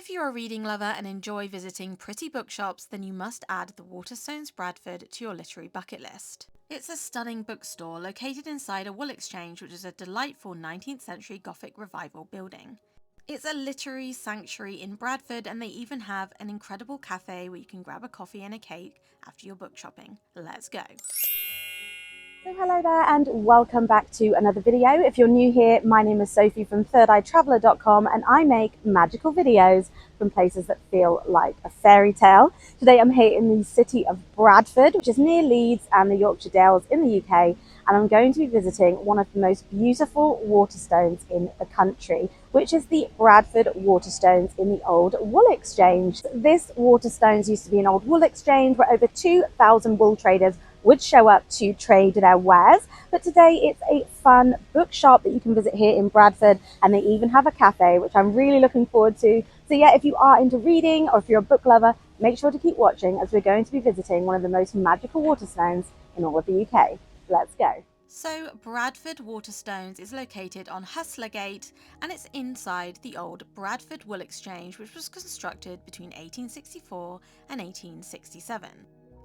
If you're a reading lover and enjoy visiting pretty bookshops, then you must add the Waterstones Bradford to your literary bucket list. It's a stunning bookstore located inside a wool exchange, which is a delightful 19th century Gothic Revival building. It's a literary sanctuary in Bradford, and they even have an incredible cafe where you can grab a coffee and a cake after your book shopping. Let's go! So hello there and welcome back to another video. If you're new here, my name is Sophie from thirdeyetraveller.com and I make magical videos from places that feel like a fairy tale. Today I'm here in the city of Bradford, which is near Leeds and the Yorkshire Dales in the UK, and I'm going to be visiting one of the most beautiful Waterstones in the country, which is the Bradford Waterstones in the old wool exchange. This Waterstones used to be an old wool exchange where over 2,000 wool traders would show up to trade their wares, but today it's a fun bookshop that you can visit here in Bradford, and they even have a cafe, which I'm really looking forward to. So yeah, if you are into reading or if you're a book lover, make sure to keep watching as we're going to be visiting one of the most magical Waterstones in all of the UK. Let's go. So, Bradford Waterstones is located on Hustlergate, and it's inside the old Bradford Wool Exchange, which was constructed between 1864 and 1867.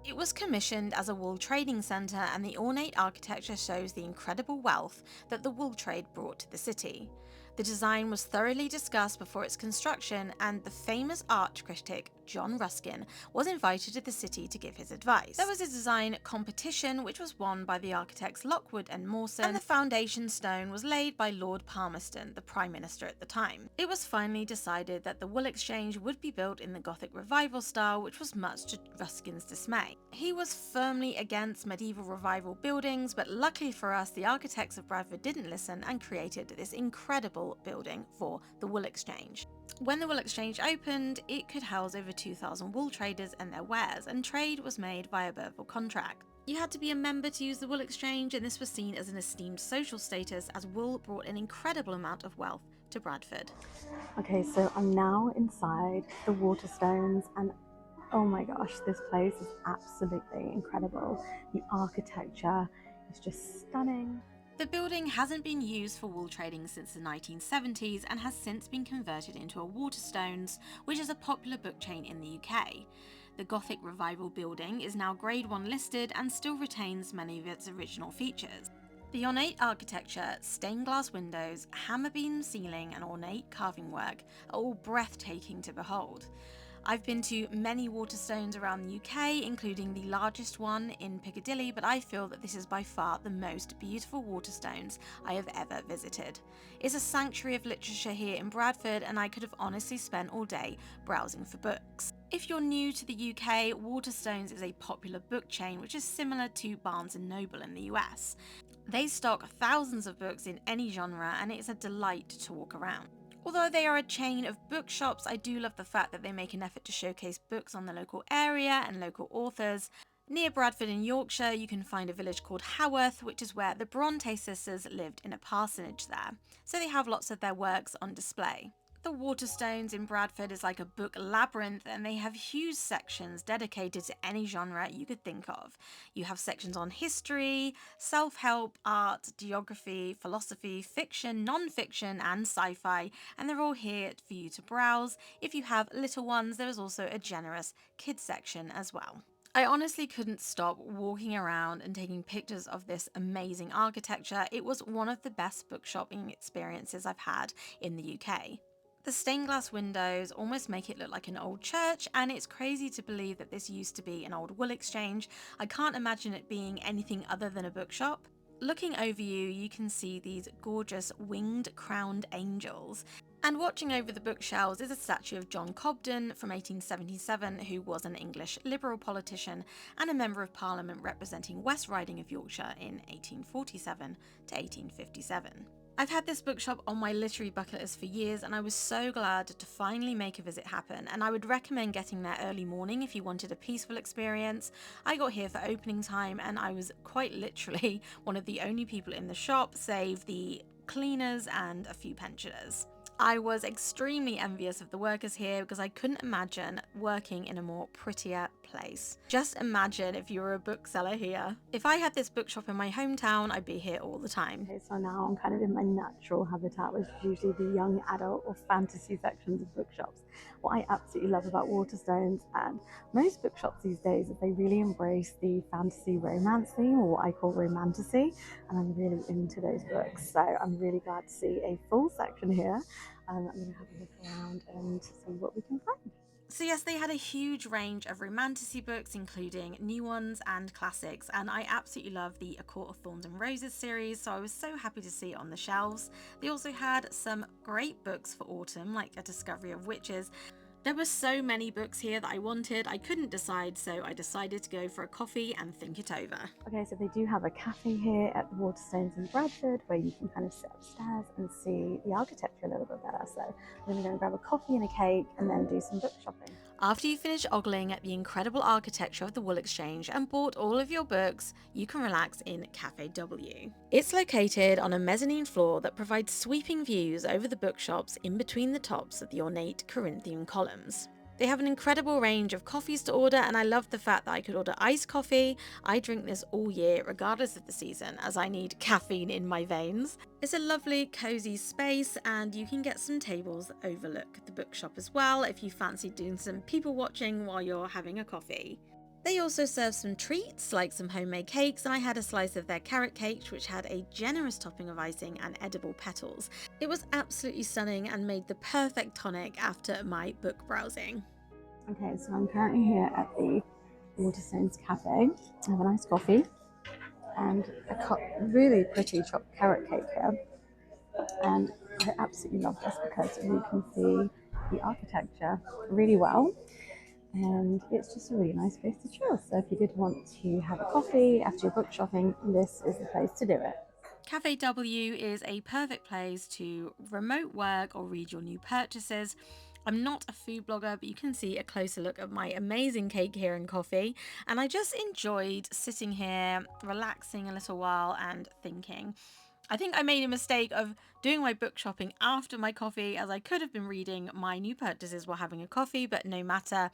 It was commissioned as a wool trading centre, and the ornate architecture shows the incredible wealth that the wool trade brought to the city. The design was thoroughly discussed before its construction, and the famous art critic John Ruskin was invited to the city to give his advice. There was a design competition which was won by the architects Lockwood and Mawson, and the foundation stone was laid by Lord Palmerston, the Prime Minister at the time. It was finally decided that the wool exchange would be built in the Gothic Revival style, which was much to Ruskin's dismay. He was firmly against medieval revival buildings, but luckily for us, the architects of Bradford didn't listen and created this incredible building for the wool exchange. When the wool exchange opened, it could house over 2,000 wool traders and their wares, and trade was made via verbal contract. You had to be a member to use the wool exchange, and this was seen as an esteemed social status, as wool brought an incredible amount of wealth to Bradford. Okay, so I'm now inside the Waterstones, and oh my gosh, this place is absolutely incredible. The architecture is just stunning. The building hasn't been used for wool trading since the 1970s and has since been converted into a Waterstones, which is a popular book chain in the UK. The Gothic Revival building is now Grade 1 listed and still retains many of its original features. The ornate architecture, stained glass windows, hammer beam ceiling and ornate carving work are all breathtaking to behold. I've been to many Waterstones around the UK, including the largest one in Piccadilly, but I feel that this is by far the most beautiful Waterstones I have ever visited. It's a sanctuary of literature here in Bradford, and I could have honestly spent all day browsing for books. If you're new to the UK, Waterstones is a popular book chain which is similar to Barnes & Noble in the US. They stock thousands of books in any genre, and it's a delight to walk around. Although they are a chain of bookshops, I do love the fact that they make an effort to showcase books on the local area and local authors. Near Bradford in Yorkshire, you can find a village called Haworth, which is where the Bronte sisters lived in a parsonage there, so they have lots of their works on display. The Waterstones in Bradford is like a book labyrinth, and they have huge sections dedicated to any genre you could think of. You have sections on history, self-help, art, geography, philosophy, fiction, non-fiction and sci-fi, and they're all here for you to browse. If you have little ones, there is also a generous kids section as well. I honestly couldn't stop walking around and taking pictures of this amazing architecture. It was one of the best book shopping experiences I've had in the UK. The stained glass windows almost make it look like an old church, and it's crazy to believe that this used to be an old wool exchange. I can't imagine it being anything other than a bookshop. Looking over you, you can see these gorgeous winged crowned angels. And watching over the bookshelves is a statue of John Cobden from 1877, who was an English Liberal politician and a Member of Parliament representing West Riding of Yorkshire in 1847 to 1857. I've had this bookshop on my literary bucket list for years, and I was so glad to finally make a visit happen, and I would recommend getting there early morning if you wanted a peaceful experience. I got here for opening time, and I was quite literally one of the only people in the shop, save the cleaners and a few pensioners. I was extremely envious of the workers here because I couldn't imagine working in a more prettier place. Just imagine if you were a bookseller here. If I had this bookshop in my hometown, I'd be here all the time. Okay, so now I'm kind of in my natural habitat, which is usually the young adult or fantasy sections of bookshops. What I absolutely love about Waterstones and most bookshops these days is they really embrace the fantasy romance theme, or what I call Romantasy, and I'm really into those books. So I'm really glad to see a full section here. I'm going to have a look around and see what we can find. So yes, they had a huge range of Romantasy books, including new ones and classics, and I absolutely love the A Court of Thorns and Roses series, so I was so happy to see it on the shelves. They also had some great books for autumn, like A Discovery of Witches. There were so many books here that I wanted, I couldn't decide, so I decided to go for a coffee and think it over. Okay, so they do have a cafe here at the Waterstones in Bradford where you can kind of sit upstairs and see the architecture a little bit better. So I'm going to go and grab a coffee and a cake and then do some book shopping. After you finish ogling at the incredible architecture of the Wool Exchange and bought all of your books, you can relax in Café W. It's located on a mezzanine floor that provides sweeping views over the bookshops in between the tops of the ornate Corinthian columns. They have an incredible range of coffees to order, and I love the fact that I could order iced coffee. I drink this all year regardless of the season, as I need caffeine in my veins. It's a lovely cozy space, and you can get some tables that overlook the bookshop as well if you fancy doing some people watching while you're having a coffee. They also serve some treats like some homemade cakes, and I had a slice of their carrot cake, which had a generous topping of icing and edible petals. It was absolutely stunning and made the perfect tonic after my book browsing. Okay, so I'm currently here at the Waterstones Cafe. I have a nice coffee and a really pretty chopped carrot cake here. And I absolutely love this because we can see the architecture really well. And it's just a really nice place to chill. So if you did want to have a coffee after your book shopping, this is the place to do it. Café W is a perfect place to remote work or read your new purchases. I'm not a food blogger, but you can see a closer look at my amazing cake here and coffee. And I just enjoyed sitting here, relaxing a little while and thinking. I think I made a mistake of doing my book shopping after my coffee, as I could have been reading my new purchases while having a coffee, but no matter.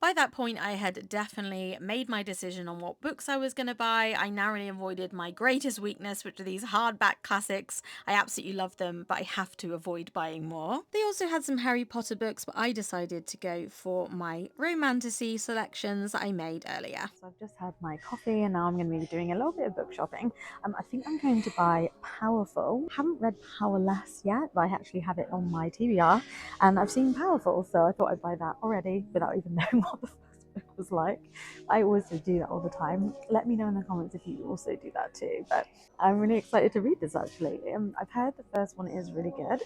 By that point, I had definitely made my decision on what books I was going to buy. I narrowly avoided my greatest weakness, which are these hardback classics. I absolutely love them, but I have to avoid buying more. They also had some Harry Potter books, but I decided to go for my Romantasy selections I made earlier. So I've just had my coffee and now I'm going to be doing a little bit of book shopping. I think I'm going to buy Powerful. I haven't read Powerless yet, but I actually have it on my TBR and I've seen Powerful, so I thought I'd buy that already without even knowing what the first book was like. I always do that all the time. Let me know in the comments if you also do that too, but I'm really excited to read this actually. I've heard the first one is really good,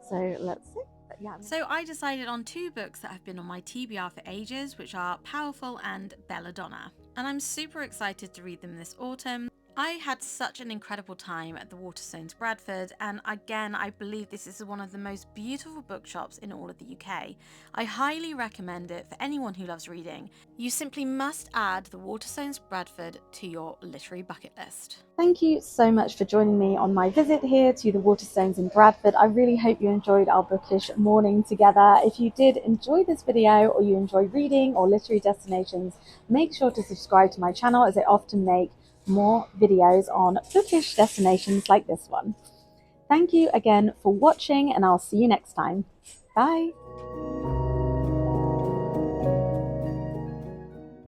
so let's see. Yeah. So I decided on two books that have been on my TBR for ages, which are Powerful and Belladonna. And I'm super excited to read them this autumn. I had such an incredible time at the Waterstones Bradford, and again, I believe this is one of the most beautiful bookshops in all of the UK. I highly recommend it for anyone who loves reading. You simply must add the Waterstones Bradford to your literary bucket list. Thank you so much for joining me on my visit here to the Waterstones in Bradford. I really hope you enjoyed our bookish morning together. If you did enjoy this video or you enjoy reading or literary destinations, make sure to subscribe to my channel as I often make more videos on bookish destinations like this one. Thank you again for watching and I'll see you next time. Bye!